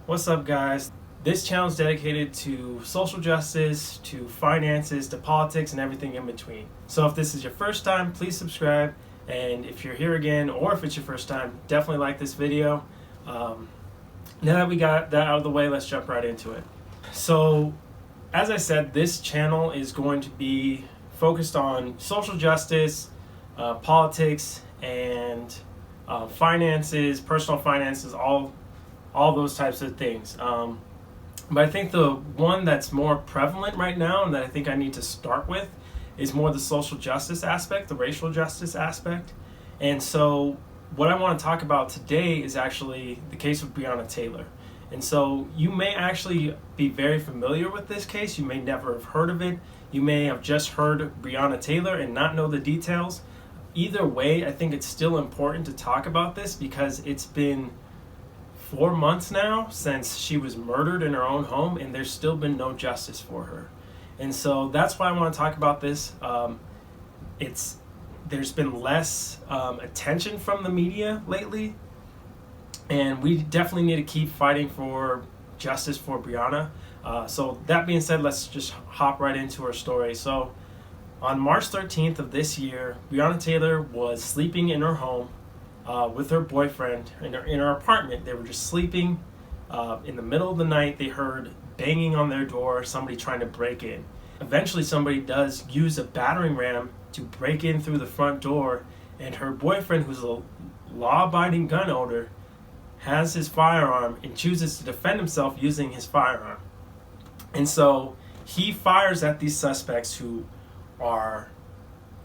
What's up, guys? This channel is dedicated to social justice, to finances, to politics, and everything in between. So if this is your first time, please subscribe. And if you're here again, or if it's your first time, definitely like this video. Now that we got that out of the way, let's jump right into it. So, as I said, this channel is going to be focused on social justice, politics, and finances, personal finances, all those types of things. But I think the one that's more prevalent right now and that I think I need to start with is more the social justice aspect, the racial justice aspect. And so what I want to talk about today is actually the case of Breonna Taylor. And so you may actually be very familiar with this case. You may never have heard of it. You may have just heard Breonna Taylor and not know the details. Either way, I think it's still important to talk about this because it's been 4 months now since she was murdered in her own home, and there's still been no justice for her. And so that's why I want to talk about this. There's been less attention from the media lately, and we definitely need to keep fighting for justice for Breonna. So that being said, let's just hop right into her story. So on March 13th of this year, Breonna Taylor was sleeping in her home with her boyfriend in her apartment. They were just sleeping. In the middle of the night, they heard banging on their door, somebody trying to break in. Eventually, somebody does use a battering ram to break in through the front door, and her boyfriend, who's a law-abiding gun owner, has his firearm and chooses to defend himself using his firearm. And so he fires at these suspects who are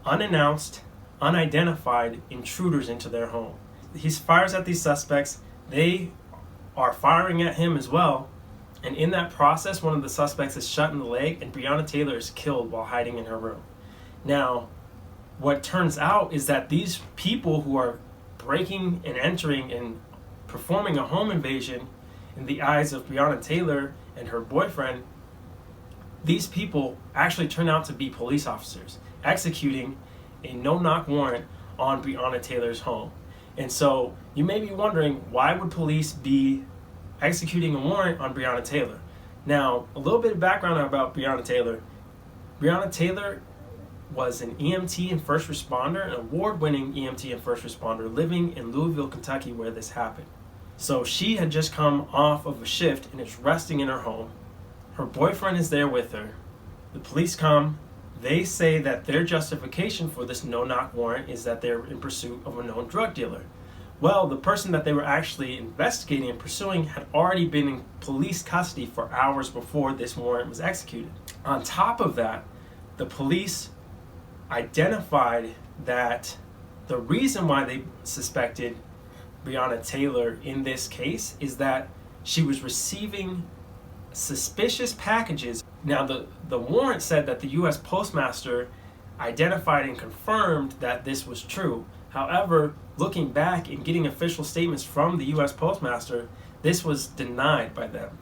unannounced, unidentified intruders into their home. He fires at these suspects. They are firing at him as well. And in that process, one of the suspects is shot in the leg, and Breonna Taylor is killed while hiding in her room. Now, what turns out is that these people who are breaking and entering and performing a home invasion in the eyes of Breonna Taylor and her boyfriend, these people actually turn out to be police officers executing a no-knock warrant on Breonna Taylor's home. And so you may be wondering, why would police be executing a warrant on Breonna Taylor? Now, a little bit of background about Breonna Taylor. Breonna Taylor was an EMT and first responder, an award-winning EMT and first responder living in Louisville, Kentucky, where this happened. So she had just come off of a shift and is resting in her home. Her boyfriend is there with her. The police come. They say that their justification for this no-knock warrant is that they're in pursuit of a known drug dealer. Well, the person that they were actually investigating and pursuing had already been in police custody for hours before this warrant was executed. On top of that, the police identified that the reason why they suspected Breonna Taylor in this case is that she was receiving suspicious packages. Now, the warrant said that the U.S. Postmaster identified and confirmed that this was true. However, looking back and getting official statements from the U.S. Postmaster, this was denied by them.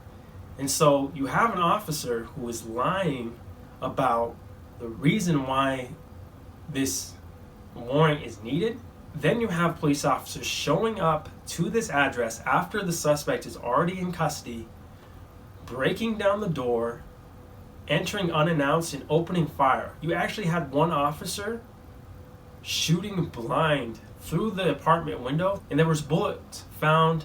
And so you have an officer who is lying about the reason why this warrant is needed. Then you have police officers showing up to this address after the suspect is already in custody, breaking down the door, entering unannounced and opening fire. You actually had one officer shooting blind through the apartment window, and there was bullets found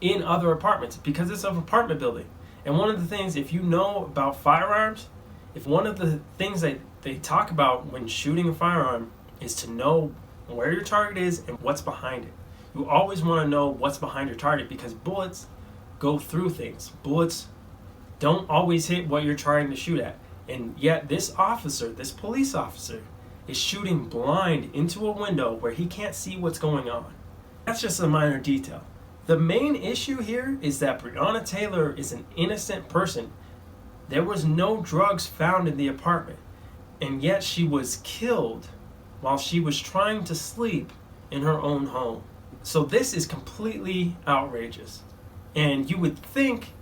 in other apartments because it's an apartment building. And one of the things, if you know about firearms, if one of the things that they talk about when shooting a firearm is to know where your target is and what's behind it. You always want to know what's behind your target because bullets go through things. Bullets don't always hit what you're trying to shoot at. And yet this officer, this police officer, is shooting blind into a window where he can't see what's going on. That's just a minor detail. The main issue here is that Breonna Taylor is an innocent person. There was no drugs found in the apartment, and yet she was killed while she was trying to sleep in her own home. So this is completely outrageous. And you would think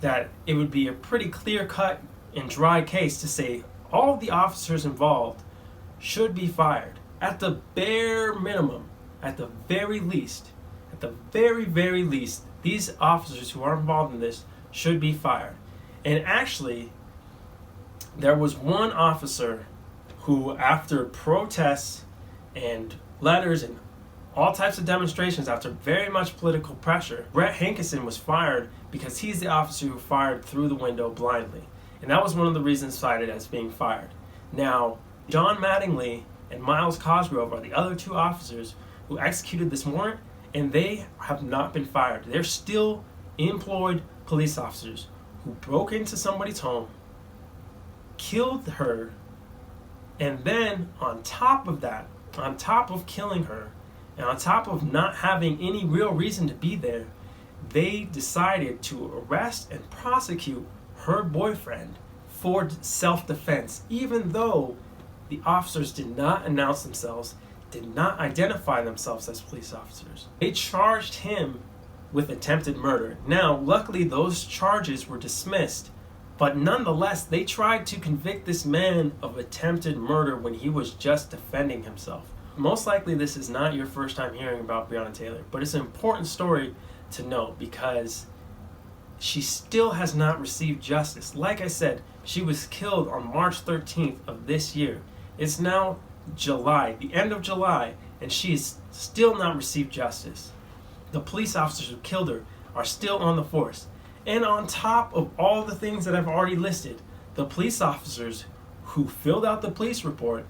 that it would be a pretty clear-cut and dry case to say all of the officers involved should be fired. At the bare minimum, at the very least, these officers who are involved in this should be fired. And actually, there was one officer who, after protests and letters and all types of demonstrations, after very much political pressure, Brett Hankison was fired because he's the officer who fired through the window blindly. And that was one of the reasons cited as being fired. Now, John Mattingly and Miles Cosgrove are the other two officers who executed this warrant, and they have not been fired. They're still employed police officers who broke into somebody's home, killed her, and then on top of that, on top of killing her, and on top of not having any real reason to be there, they decided to arrest and prosecute her boyfriend for self-defense, even though the officers did not announce themselves, did not identify themselves as police officers. They charged him with attempted murder. Now, luckily, those charges were dismissed, but nonetheless, they tried to convict this man of attempted murder when he was just defending himself. Most likely, this is not your first time hearing about Breonna Taylor, but it's an important story to know because she still has not received justice. Like I said, she was killed on March 13th of this year. It's now July, the end of July, and she has still not received justice. The police officers who killed her are still on the force. And on top of all the things that I've already listed, the police officers who filled out the police report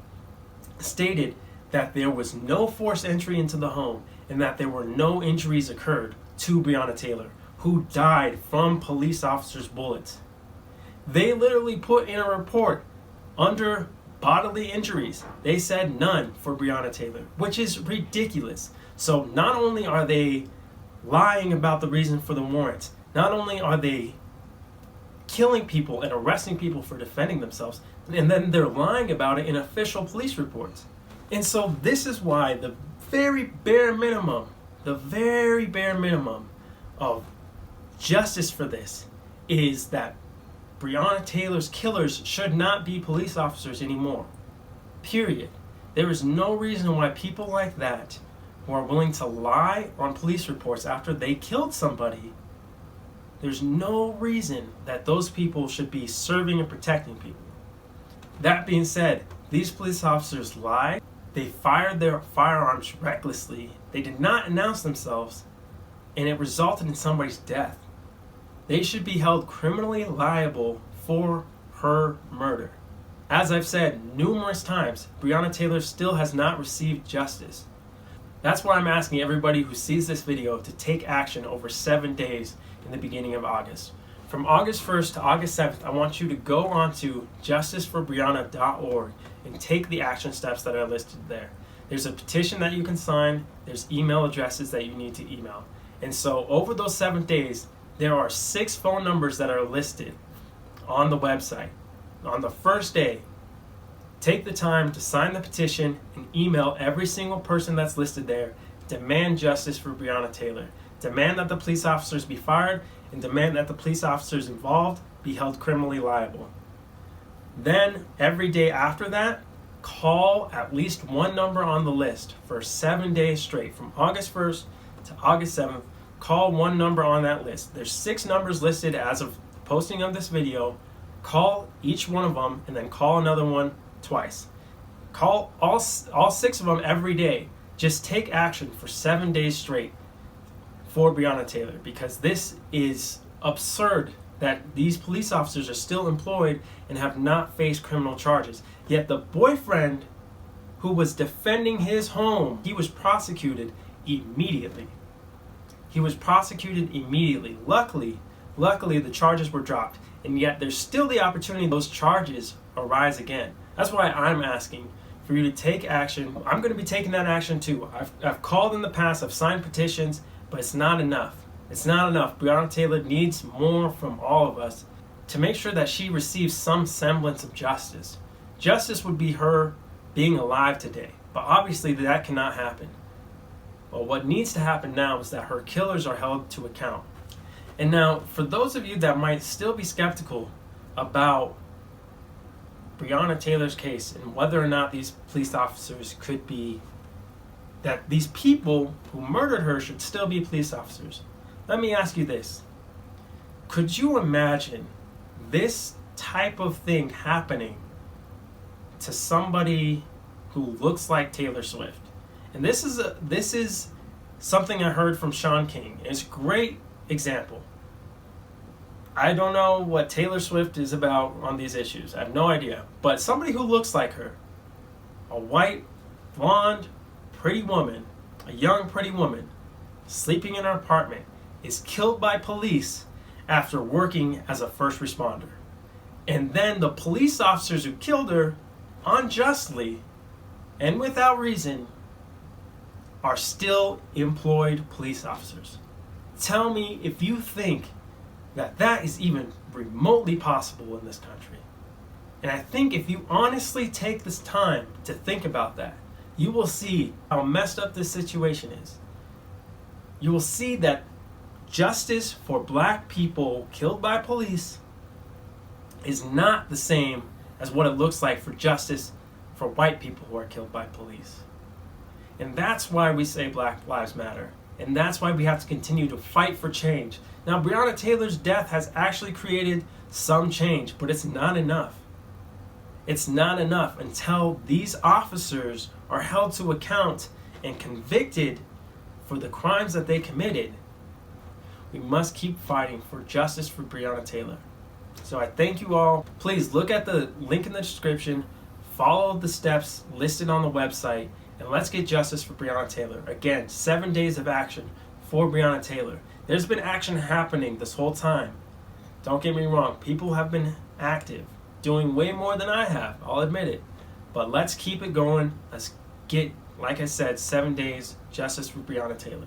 stated that there was no forced entry into the home and that there were no injuries occurred to Breonna Taylor, who died from police officers' bullets. They literally put in a report under bodily injuries. They said none for Breonna Taylor, which is ridiculous. So not only are they lying about the reason for the warrant, not only are they killing people and arresting people for defending themselves, and then they're lying about it in official police reports. And so this is why the very bare minimum of justice for this is that Breonna Taylor's killers should not be police officers anymore. Period. There is no reason why people like that, who are willing to lie on police reports after they killed somebody, there's no reason that those people should be serving and protecting people. That being said, these police officers lied. They fired their firearms recklessly. They did not announce themselves, and it resulted in somebody's death. They should be held criminally liable for her murder. As I've said numerous times, Breonna Taylor still has not received justice. That's why I'm asking everybody who sees this video to take action over 7 days in the beginning of August. From August 1st to August 7th, I want you to go onto justiceforbreonna.org and take the action steps that are listed there. There's a petition that you can sign. There's email addresses that you need to email. And so over those 7 days, there are 6 phone numbers that are listed on the website. On the first day, take the time to sign the petition and email every single person that's listed there. Demand justice for Breonna Taylor. Demand that the police officers be fired and demand that the police officers involved be held criminally liable. Then, every day after that, call at least one number on the list for 7 days straight, from August 1st to August 7th. Call one number on that list. There's 6 numbers listed as of posting of this video. Call each one of them and then call another one twice. Call all 6 of them every day. Just take action for 7 days straight for Breonna Taylor, because this is absurd that these police officers are still employed and have not faced criminal charges. Yet the boyfriend who was defending his home, he was prosecuted immediately. Luckily, the charges were dropped, and yet there's still the opportunity those charges arise again. That's why I'm asking for you to take action. I'm going to be taking that action too. I've called in the past, I've signed petitions, but it's not enough. It's not enough. Breonna Taylor needs more from all of us to make sure that she receives some semblance of justice. Justice would be her being alive today, but obviously that cannot happen. But what needs to happen now is that her killers are held to account. And now, for those of you that might still be skeptical about Breonna Taylor's case and whether or not these police officers that these people who murdered her should still be police officers, Let me ask you this. Could you imagine this type of thing happening to somebody who looks like Taylor Swift? And this is something I heard from Sean King. It's a great example. I don't know what Taylor Swift is about on these issues. I have no idea. But somebody who looks like her, a white, blonde, pretty woman, a young pretty woman, sleeping in her apartment, is killed by police after working as a first responder. And then the police officers who killed her, unjustly and without reason, are still employed police officers. Tell me if you think that that is even remotely possible in this country. And I think if you honestly take this time to think about that, you will see how messed up this situation is. You will see that justice for black people killed by police is not the same as what it looks like for justice for white people who are killed by police. And that's why we say Black Lives Matter. And that's why we have to continue to fight for change. Now, Breonna Taylor's death has actually created some change, but it's not enough. It's not enough until these officers are held to account and convicted for the crimes that they committed. We must keep fighting for justice for Breonna Taylor. So I thank you all. Please look at the link in the description, follow the steps listed on the website, and let's get justice for Breonna Taylor. Again, 7 days of action for Breonna Taylor. There's been action happening this whole time. Don't get me wrong, people have been active, doing way more than I have, I'll admit it. But let's keep it going. Let's get, like I said, 7 days, justice for Breonna Taylor.